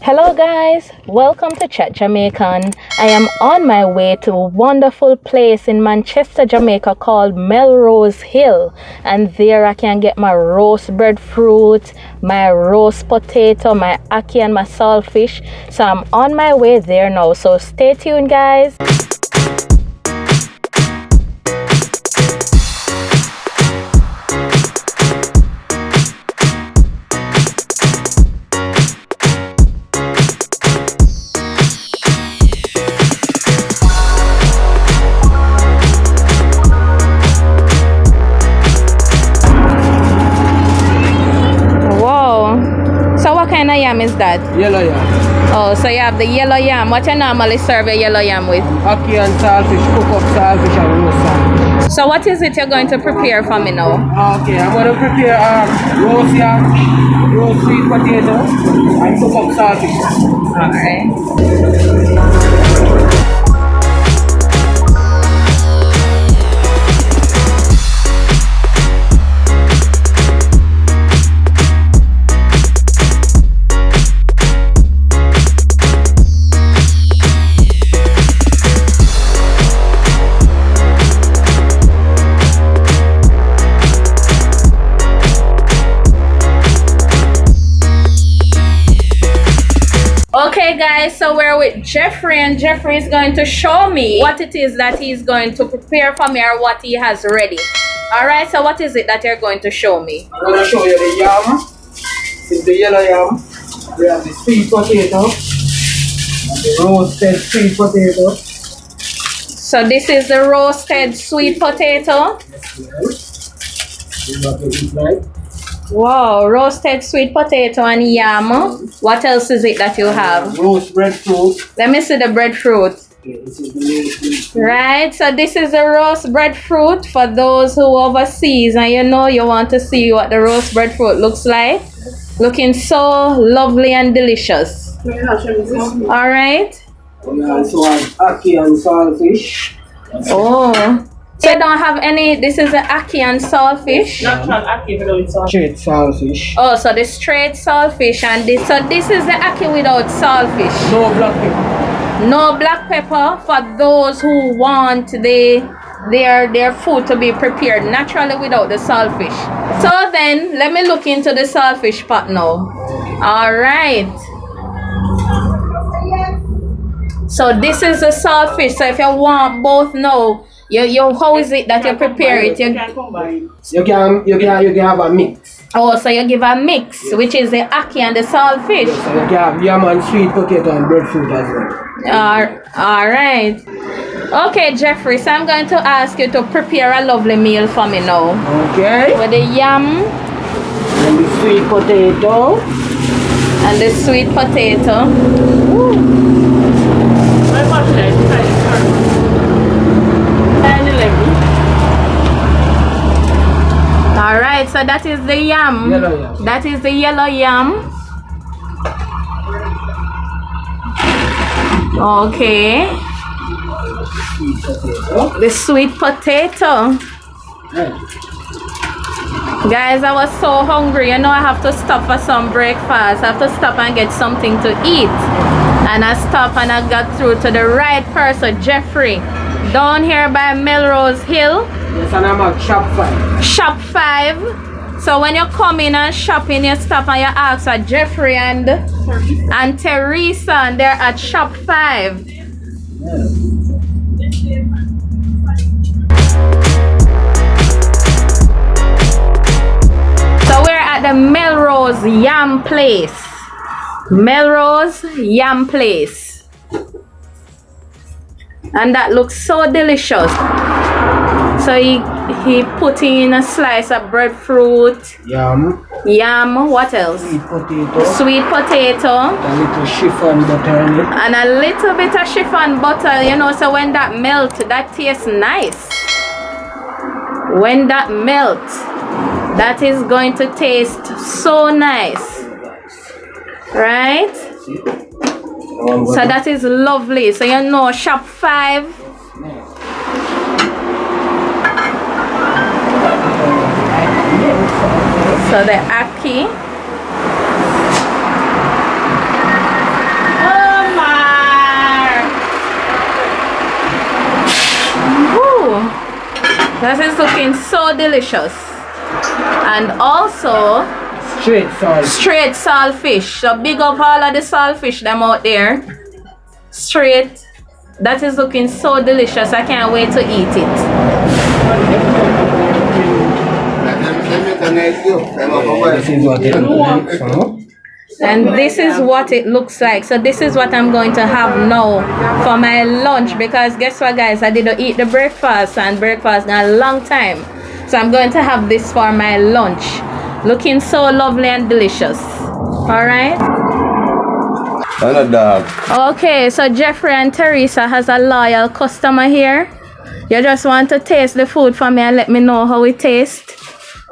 Hello guys, welcome to Chat Jamaican. I am on my way to a wonderful place in Manchester, Jamaica called Melrose Hill, and there I can get my roast breadfruit, my roast potato, my ACKEE and my saltfish. So I'm on my way there now, so stay tuned guys. What kind of yam is that? Yellow yam. Oh, so you have the yellow yam. What you normally serve a yellow yam with? ACKEE and saltfish, cook up saltfish and roast saltfish. So what is it you're going to prepare for me now? Okay, I'm going to prepare roast yam, roast sweet potato, and cook up saltfish. Alright. Okay guys, so we're with Jeffrey, and Jeffrey is going to show me what it is that he's going to prepare for me or what he has ready. Alright, so what is it that you're going to show me? I'm going to show you the yam. This is the yellow yam. We have the sweet potato, and the roasted sweet potato. So this is the roasted sweet potato. Wow, roasted sweet potato and yam. What else is it that you have? Roast breadfruit. Let me see the breadfruit. Okay, this is the right, so this is the roast breadfruit for those who overseas and you want to see what the roast breadfruit looks like. Looking so lovely and delicious. Alright. We also have ACKEE and saltfish. Oh. So you don't have any, this is the ACKEE and saltfish. Natural ACKEE without saltfish. Straight saltfish. Oh, so the straight saltfish, and this, so this is the ACKEE without saltfish. No black pepper. No black pepper for those who want their food to be prepared naturally without the saltfish. So then, let me look into the saltfish pot now. Alright. So this is the saltfish. So if you want both now, how is it that you prepare it? You can have a mix. Oh, so you give a mix, which is the ACKEE and the saltfish. Yes, so you can have yam and sweet potato and breadfruit as well. Alright. Okay, Jeffrey, so I'm going to ask you to prepare a lovely meal for me now. Okay. With the yam. And the sweet potato. And the sweet potato. Ooh. Alright, so that is the yam. Yellow yam. That is the yellow yam. Okay. Sweet potato. The sweet potato. Right. Guys, I was so hungry. I have to stop for some breakfast. I have to stop and get something to eat. And I stopped and I got through to the right person, Jeffrey. Down here by Melrose Hill. Yes, and I'm at shop 5. Shop 5. So when you come in and shopping, you stop and you ask for Jeffrey and Teresa, and they're at shop 5. Yeah. So we're at the Melrose Yam Place. Melrose Yam Place. And that looks so delicious. So he put in a slice of breadfruit. Yam. Yam. What else? Sweet potato. Sweet potato. A little chiffon butter in it. And a little bit of chiffon butter, so when that melts, that tastes nice. When that melts, that is going to taste so nice. Right? So that is lovely. So shop 5. So the ACKEE. That is looking so delicious. And also straight saltfish. So big up all of the saltfish them out there. Straight. That is looking so delicious. I can't wait to eat it. And this is what it looks like. So this is what I'm going to have now for my lunch, because guess what, guys, I didn't eat the breakfast, and breakfast in a long time. So I'm going to have this for my lunch. Looking so lovely and delicious. All right. Okay, so Jeffrey and Teresa has a loyal customer here. You just want to taste the food for me and let me know how it tastes.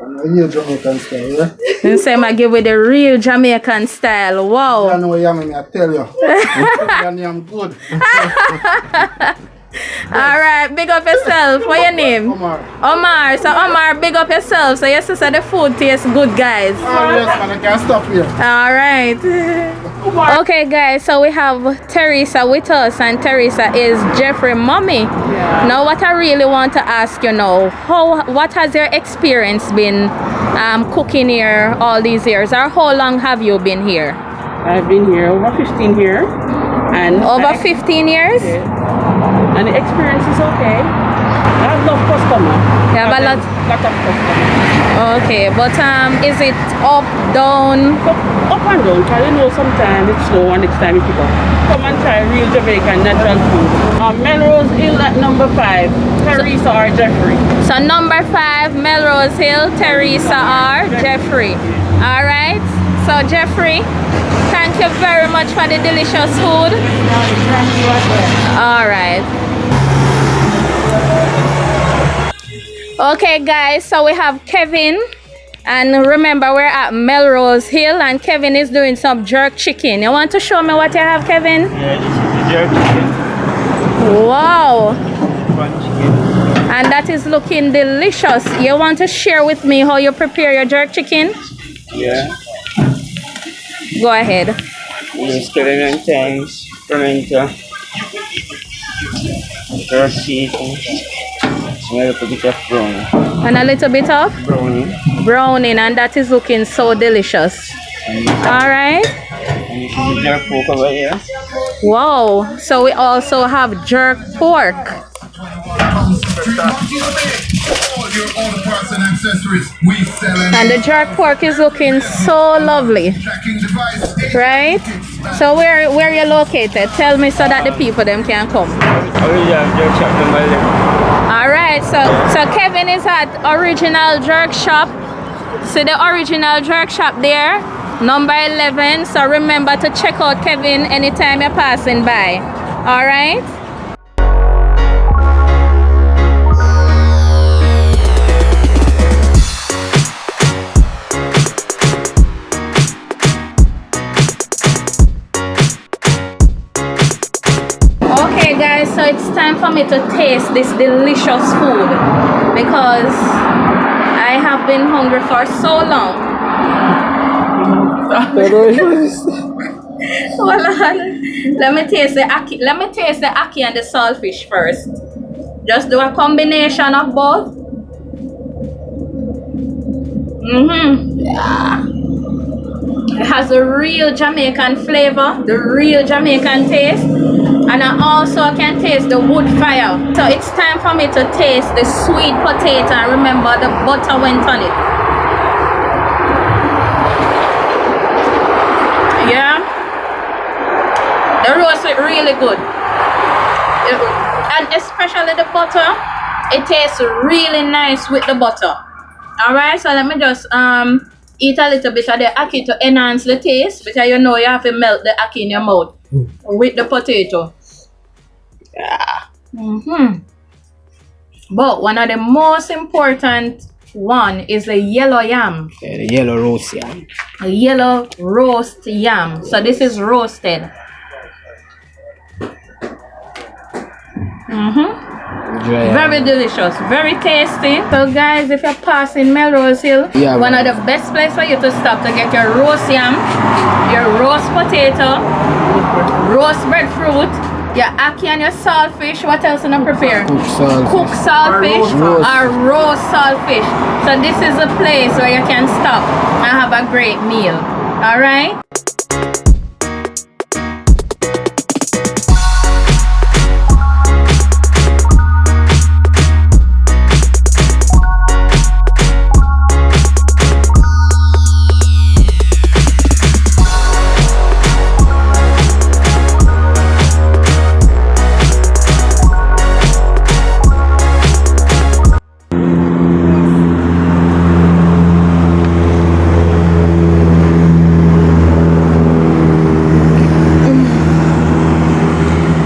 Real Jamaican style, yeah? You say I give it the real Jamaican style. Wow. I know yam, I tell you. Yam good. Alright, big up yourself. What your name? Omar. Omar. So Omar, big up yourself. So your sister, the food tastes good, guys. Oh yes, man, I can't stop here. Alright. Okay, guys, so we have Teresa with us, and Teresa is Jeffrey's mommy. Yeah. Now what I really want to ask you now, what has your experience been cooking here all these years, or how long have you been here? I've been here over 15 years. And over 15 years? Yeah. And the experience is okay. I have no customer. You have a lot of customers. Okay, but is it up, down? Up and down, because you know sometimes it's slow and next time you pick up. Come and try real Jamaican natural food. Melrose Hill at number 5, Teresa or Jeffrey. So number 5, Melrose Hill, Teresa or Jeffrey. Alright, so Jeffrey, thank you very much for the delicious food. Alright. Okay guys, so we have Kevin, and remember we're at Melrose Hill, and Kevin is doing some jerk chicken. You want to show me what you have, Kevin? Yeah, this is the jerk chicken. Wow. Fun chicken. And that is looking delicious. You want to share with me how you prepare your jerk chicken? Yeah. Go ahead. Use Caribbean thymes, pimento, season, a little bit of browning. And a little bit of browning, and that is looking so delicious. Alright. And this is the jerk pork over here. Wow. So we also have jerk pork. And the jerk pork is looking so lovely. Right? So where you located? Tell me so that the people them can come. Alright, so Kevin is at Original Jerk Shop. See the Original Jerk Shop there, number 11. So remember to check out Kevin anytime you're passing by. Alright? Okay guys, so it's time for me to taste this delicious food, because I have been hungry for so long. Hold on. Let me taste the ACKEE. Let me taste the ACKEE and the saltfish first. Just do a combination of both. Yeah. It has the real Jamaican flavor, the real Jamaican taste, and I also can taste the wood fire. So it's time for me to taste the sweet potato, and remember the butter went on it. Yeah, the roast is really good, and especially the butter, it tastes really nice with the butter. Alright, so let me just eat a little bit of the ACKEE to enhance the taste, because you know you have to melt the ACKEE in your mouth with the potato. Yeah. But one of the most important one is the yellow yam. Yeah, the yellow roast yam. A yellow roast yam. So this is roasted. Very delicious, very tasty. So guys, if you're passing Melrose Hill, one of the best places for you to stop to get your roast yam, your roast potato, roast breadfruit, Your ackee and your saltfish. What else you prepare? Cook saltfish. Cook saltfish Roast. or roast saltfish. So this is a place where you can stop and have a great meal. Alright?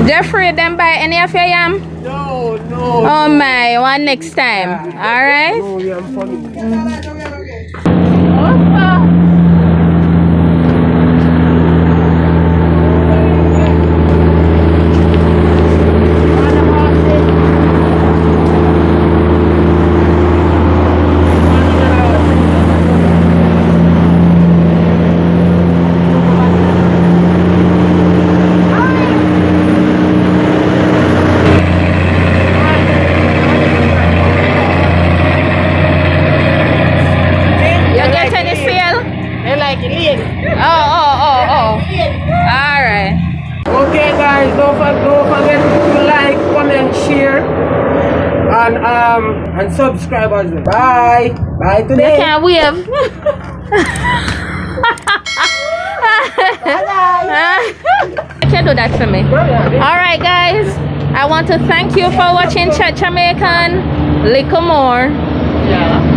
Jeffrey, then buy any of your yam? No. Oh my, one next time. Alright? No, yam funny. Oh. Alright. Okay guys, don't forget to like, comment, share, and subscribe as well. Bye. Bye They today. can't wave. You can do that for me. Alright guys, I want to thank you for watching Chat Jamaican. Little more. Yeah.